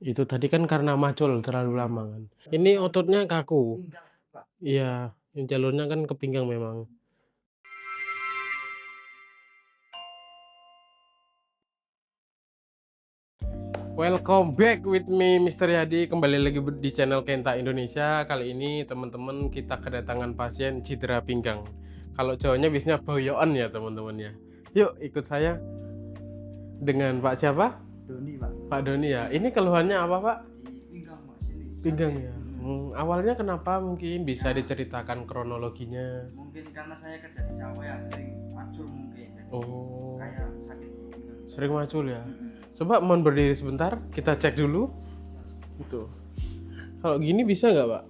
Itu tadi kan karena macul terlalu lama kan. Ini ototnya kaku. Iya, yang jalurnya kan ke pinggang memang. Welcome back with me Mr. Yadi, kembali lagi di channel Kenta Indonesia. Kali ini teman-teman kita kedatangan pasien cedera pinggang. Kalau cowoknya biasanya boyoan ya teman-teman ya. Yuk ikut saya dengan Pak siapa? Doni pak. Pak Doni ya. Ini keluhannya apa Pak? Di pinggang pak sini. Pinggang ya. Awalnya kenapa, mungkin bisa diceritakan kronologinya? Mungkin karena saya kerja di sawah ya, sering macul mungkin. Jadi Oh, kayak sakit di pinggang. sering macul ya. Coba mohon berdiri sebentar, kita cek dulu. Itu. Kalau gini bisa nggak Pak?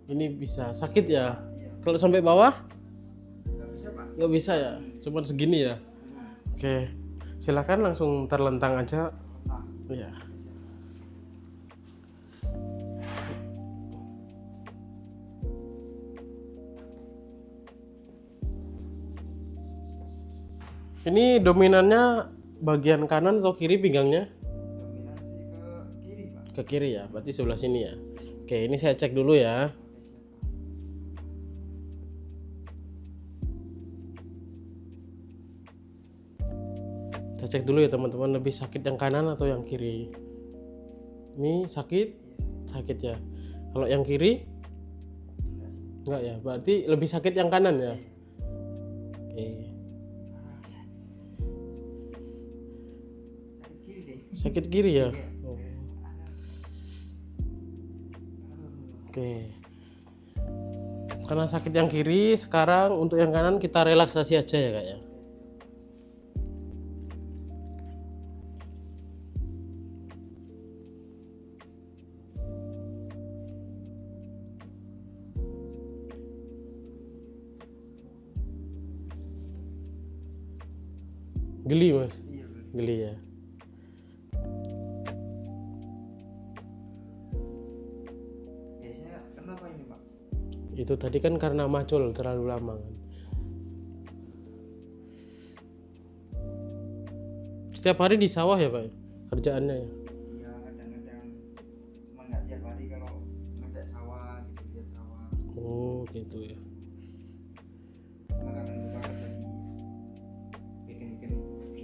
Ini bisa, sakit ya? Iya. Kalau sampai bawah? Nggak bisa pak. Nggak bisa ya? Cuman segini ya? Oke, silakan langsung terlentang aja. Nah, Ya. Ini dominannya bagian kanan atau kiri pinggangnya? dominan sih ke kiri pak. Ke kiri ya, berarti sebelah sini ya. Oke, ini saya cek dulu ya. Oke siap pak. Kita cek dulu ya teman-teman, lebih sakit yang kanan atau yang kiri? Ini sakit? Iya Sakit ya. Kalau yang kiri? enggak sih. Enggak ya, berarti lebih sakit yang kanan ya. Oke. Sakit kiri deh. Sakit kiri ya. Iya. Oh. Aduh. Oke. Karena sakit yang kiri, sekarang untuk yang kanan kita relaksasi aja ya kak ya. Geli mas, Iya bener. geli ya. Biasanya kenapa ini pak? Itu tadi kan karena macul terlalu lama kan. Setiap hari di sawah ya pak kerjaannya ya. Iya kadang-kadang cuma nggak tiap hari kalau ngecek sawah gitu, lihat sawah. Oh gitu ya. Makanan juga kerja di bikin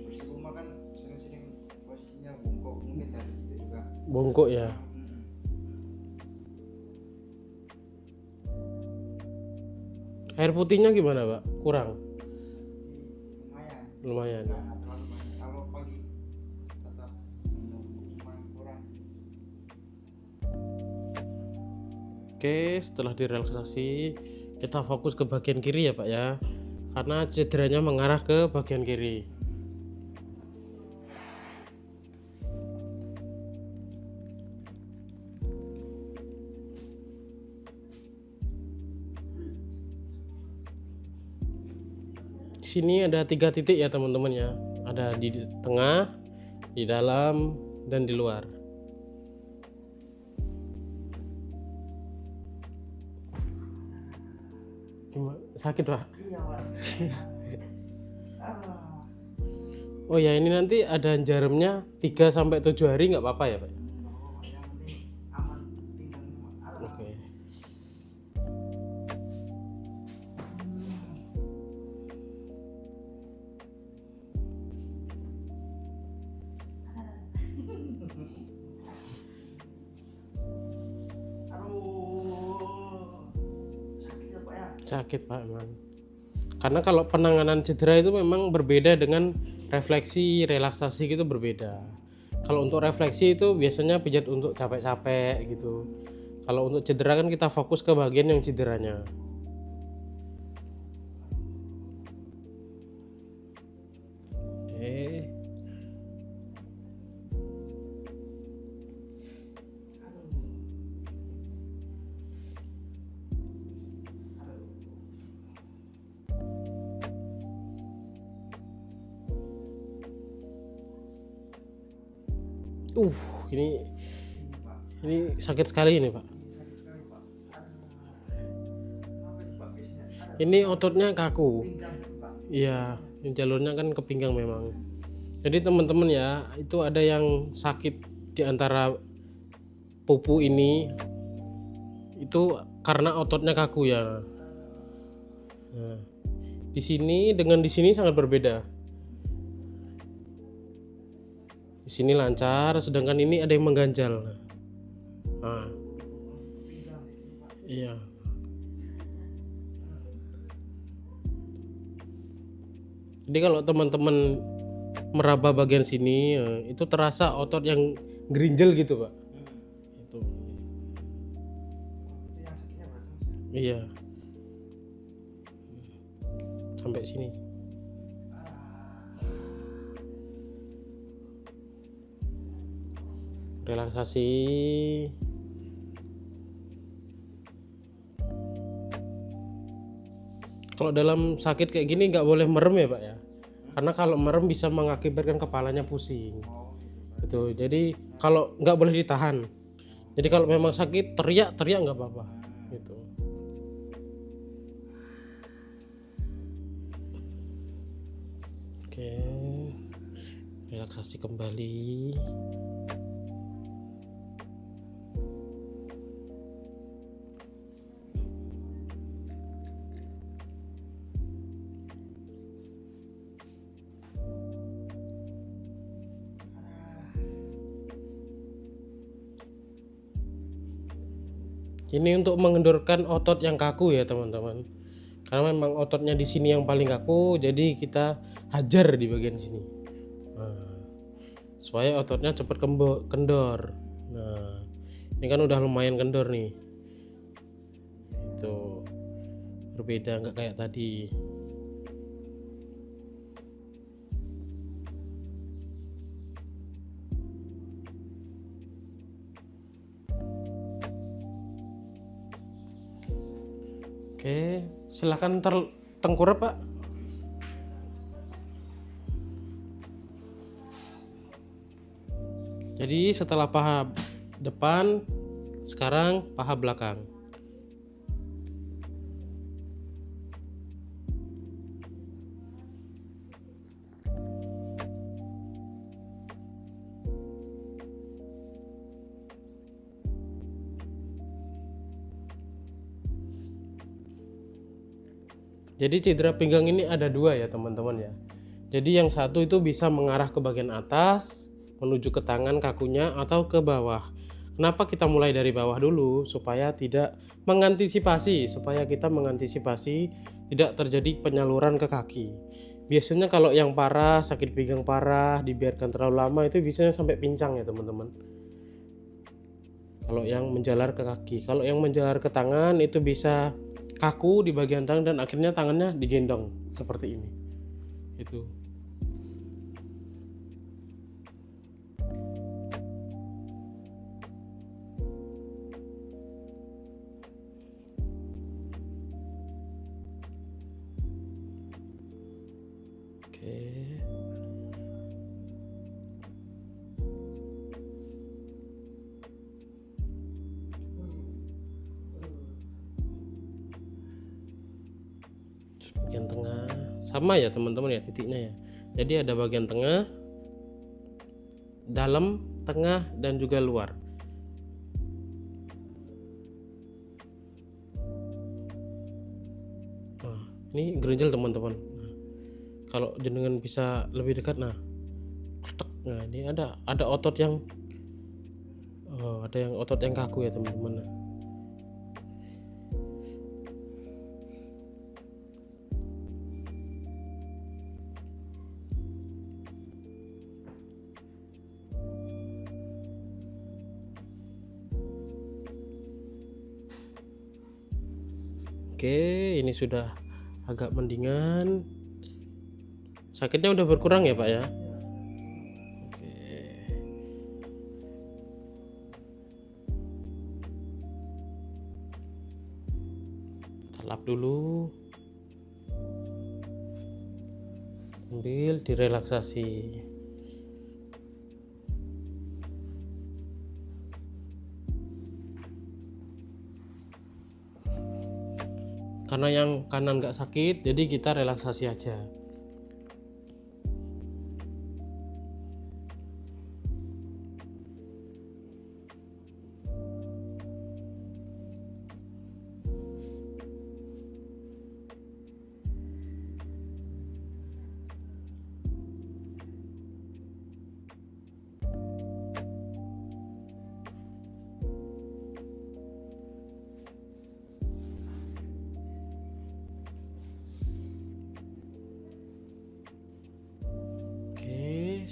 bersih rumah kan sering-sering posisinya bungkuk, mungkin dari situ juga. Bongkok ya. Air putihnya gimana pak? Kurang? Lumayan Lumayan. nggak terlalu banyak, kalau pagi tetap minum, cuma kurang sih. Oke, setelah direlaksasi kita fokus ke bagian kiri ya pak ya, karena cederanya mengarah ke bagian kiri. Di sini ada 3 titik ya teman-teman ya, ada di tengah, di dalam, dan di luar. Sakit pak? Iya pak. Ah. Oh ya, ini nanti ada jarumnya 3-7 hari nggak apa-apa ya pak? Yang penting aman pinggangnya pak. Oke. Aduh, sakit ya pak ya. Sakit pak emang. Karena kalau penanganan cedera itu memang berbeda dengan refleksi, relaksasi gitu berbeda. Kalau untuk refleksi itu biasanya pijat untuk capek-capek gitu. Kalau untuk cedera kan kita fokus ke bagian yang cederanya. Oke. Uh, ini ini sakit sekali ini pak. Sakit sekali pak. Apa itu pak biasanya? Ini ototnya kaku. Pinggang itu pak. Iya, yang jalurnya kan ke pinggang memang. Jadi teman-teman ya, itu ada yang sakit di antara pupu ini itu karena ototnya kaku ya. Nah, di sini dengan di sini sangat berbeda. Di sini lancar, sedangkan ini ada yang mengganjal. Nah, Pinggang ini Pak. iya. Jadi kalau teman-teman meraba bagian sini, itu terasa otot yang gerinjel gitu, Pak. Itu. Itu yang sakitnya berarti Mas ya? Iya. Sampai sini. Relaksasi. Kalau dalam sakit kayak gini nggak boleh merem ya, Pak ya. Karena kalau merem bisa mengakibatkan kepalanya pusing. Oh gitu Pak. Gitu. Jadi kalau nggak boleh ditahan. Jadi kalau memang sakit teriak nggak apa-apa. Gitu. Oke. Relaksasi kembali. Ini untuk mengendorkan otot yang kaku ya teman-teman. Karena memang ototnya di sini yang paling kaku, jadi kita hajar di bagian sini. Nah, supaya ototnya cepat kendor. Nah, ini kan udah lumayan kendor nih. Itu berbeda nggak kayak tadi. Oke, silahkan tengkurap Pak. Jadi setelah paha depan, sekarang paha belakang. Jadi cedera pinggang ini ada dua ya teman-teman ya. Jadi yang satu itu bisa mengarah ke bagian atas, menuju ke tangan kakunya atau ke bawah. Kenapa kita mulai dari bawah dulu? Supaya tidak supaya kita mengantisipasi tidak terjadi penyaluran ke kaki. Biasanya kalau yang parah, sakit pinggang parah, dibiarkan terlalu lama itu biasanya sampai pincang ya teman-teman. Kalau yang menjalar ke kaki, kalau yang menjalar ke tangan itu bisa kaku di bagian tangan dan akhirnya tangannya digendong seperti ini. Itu. Oke. Bagian tengah sama ya teman-teman ya titiknya ya. Jadi ada bagian tengah, dalam, tengah dan juga luar. Nah, ini gerinjel teman-teman. Nah, kalau jenengan bisa lebih dekat, nah ini ada otot yang otot yang kaku ya teman-teman. Oke, ini sudah agak mendingan. Sakitnya udah berkurang ya Pak ya. Oke. Kita lap dulu. Sambil direlaksasi. Karena yang kanan nggak sakit, jadi kita relaksasi aja.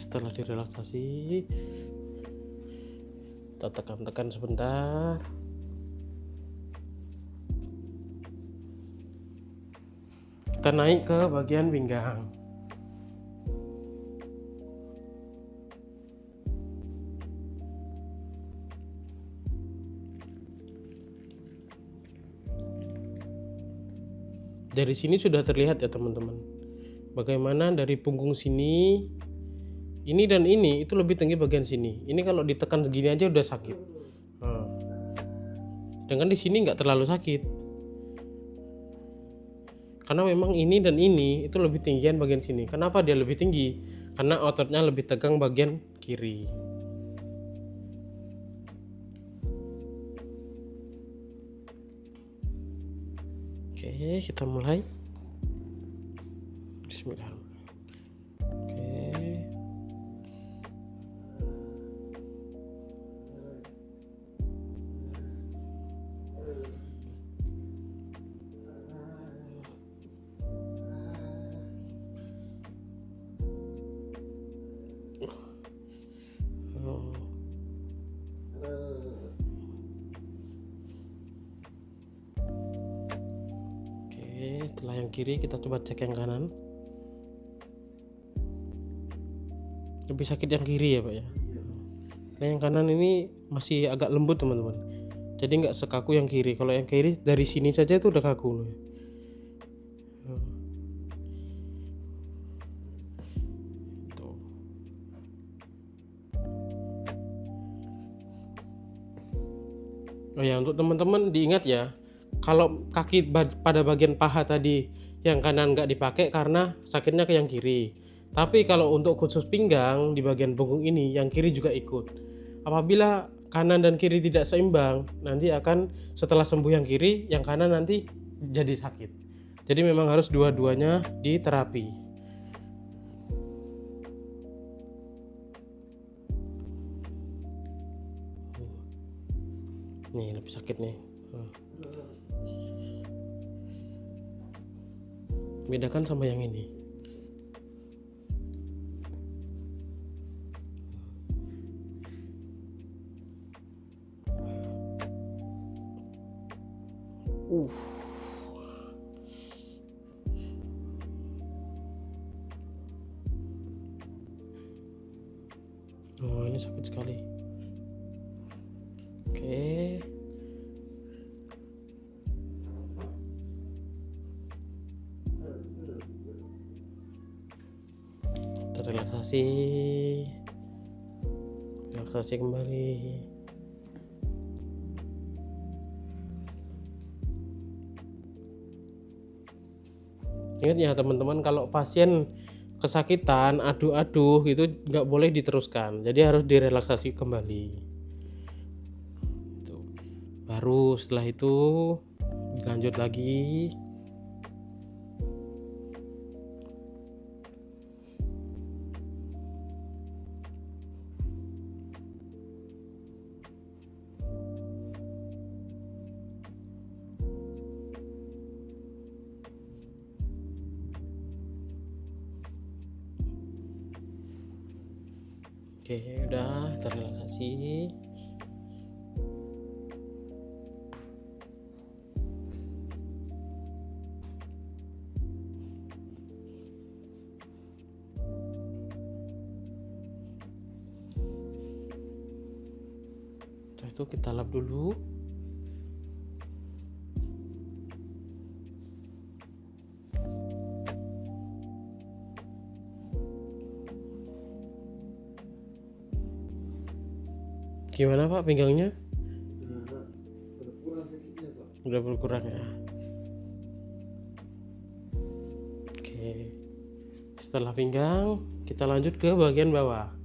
Setelah direlaksasi, kita tekan-tekan sebentar. Kita naik ke bagian pinggang. Dari sini sudah terlihat ya teman-teman, bagaimana dari punggung sini, ini dan ini itu lebih tinggi bagian sini. Ini kalau ditekan segini aja udah sakit. Dengan di sini nggak terlalu sakit, karena memang ini dan ini itu lebih tinggian bagian sini. Kenapa dia lebih tinggi? Karena ototnya lebih tegang bagian kiri. Oke, kita mulai. Bismillahirrahmanirrahim. Oke. Setelah yang kiri kita coba cek yang kanan. Lebih sakit yang kiri ya Pak ya. Nah yang kanan ini masih agak lembut teman-teman, jadi nggak sekaku yang kiri. Kalau yang kiri dari sini saja itu udah kaku. Oh ya, untuk teman-teman diingat ya, kalau kaki pada bagian paha tadi yang kanan nggak dipakai karena sakitnya ke yang kiri. Tapi kalau untuk khusus pinggang di bagian punggung ini, yang kiri juga ikut. Apabila kanan dan kiri tidak seimbang, nanti akan setelah sembuh yang kiri, yang kanan nanti jadi sakit. Jadi memang harus dua-duanya diterapi. Nih lebih sakit nih. Bedakan sama yang ini. Oh ini sakit sekali. Oke. Relaksasi kembali. Ingat ya teman-teman, kalau pasien kesakitan aduh-aduh itu nggak boleh diteruskan, jadi harus direlaksasi kembali. Baru setelah itu dilanjut lagi. Oke, udah terrelaksasi. Setelah itu kita lap dulu. Gimana Pak pinggangnya? Berkurang sakitnya Pak. Udah berkurang ya. Oke. Setelah pinggang, kita lanjut ke bagian bawah.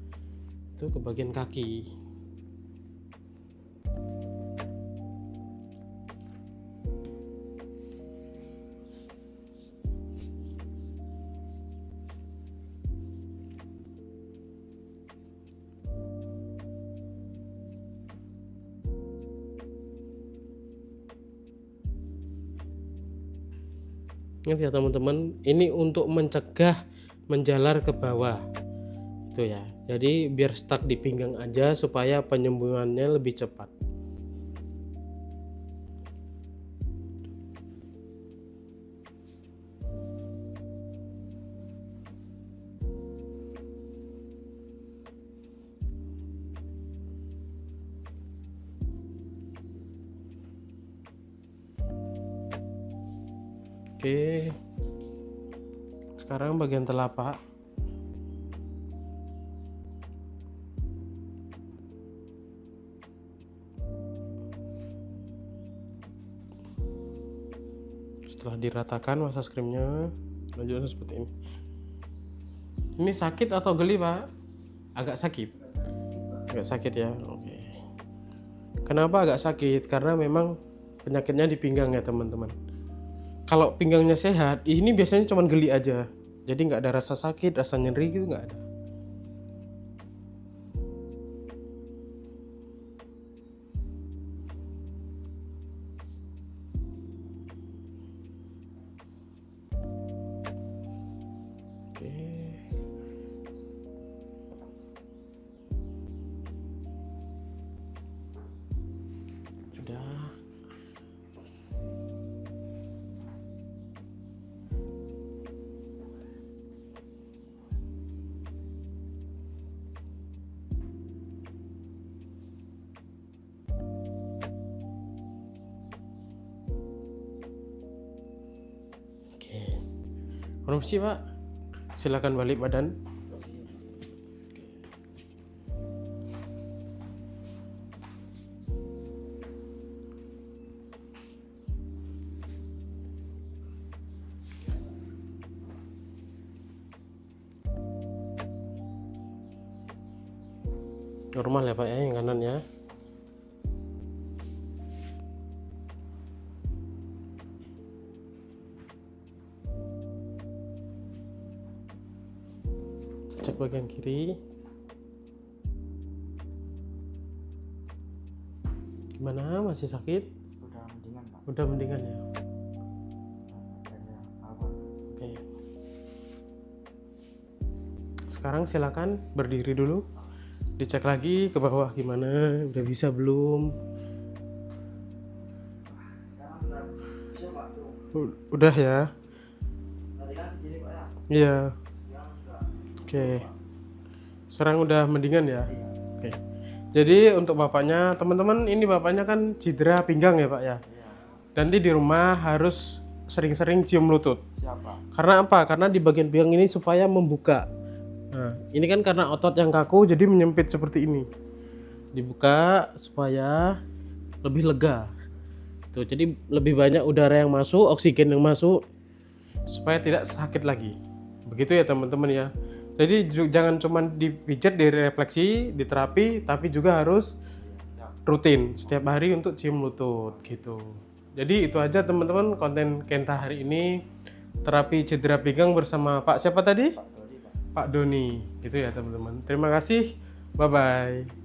Itu ke bagian kaki. Ingat ya teman-teman, ini untuk mencegah menjalar ke bawah. Itu ya. Jadi biar stuck di pinggang aja supaya penyembuhannya lebih cepat. Oke. Sekarang bagian telapak. Setelah diratakan massage krimnya, lanjutnya seperti ini. Ini sakit atau geli, Pak? Agak sakit. Agak sakit ya. Oke. Kenapa agak sakit? Karena memang penyakitnya di pinggang ya, teman-teman. Kalau pinggangnya sehat, ini biasanya cuma geli aja. Jadi nggak ada rasa sakit, rasa nyeri gitu nggak ada. Oke. Sudah. Oke. Permisi, Pak. Silakan balik badan. Normal ya, Pak ya, yang kanan ya. Cek bagian kiri. Gimana? Masih sakit? Udah mendingan Pak. Udah mendingan ya. Kayak awal. Oke. Sekarang silakan berdiri dulu. Dicek lagi ke bawah gimana, udah bisa belum? Sekarang udah bisa Pak tuh. Udah ya. Tadi kan segini Pak ya. Iya. Yang udah. Oke. Sekarang udah mendingan ya. Iya. Oke. Jadi untuk bapaknya, teman-teman, ini bapaknya kan cedera pinggang ya, Pak ya. Iya. Nanti di rumah harus sering-sering cium lutut. Siapa? Karena apa? Karena di bagian pinggang ini supaya membuka. Nah, ini kan karena otot yang kaku jadi menyempit seperti ini. Dibuka supaya lebih lega. Tuh, jadi lebih banyak udara yang masuk, oksigen yang masuk supaya tidak sakit lagi. Begitu ya, teman-teman ya. Jadi jangan cuma dipijat, direfleksi, diterapi, tapi juga harus rutin setiap hari untuk cium lutut gitu. Jadi itu aja, teman-teman, konten Kenta hari ini, terapi cedera pinggang bersama Pak siapa tadi? Pak Dodi Pak. Pak Doni. Gitu ya, teman-teman. Terima kasih. Bye bye.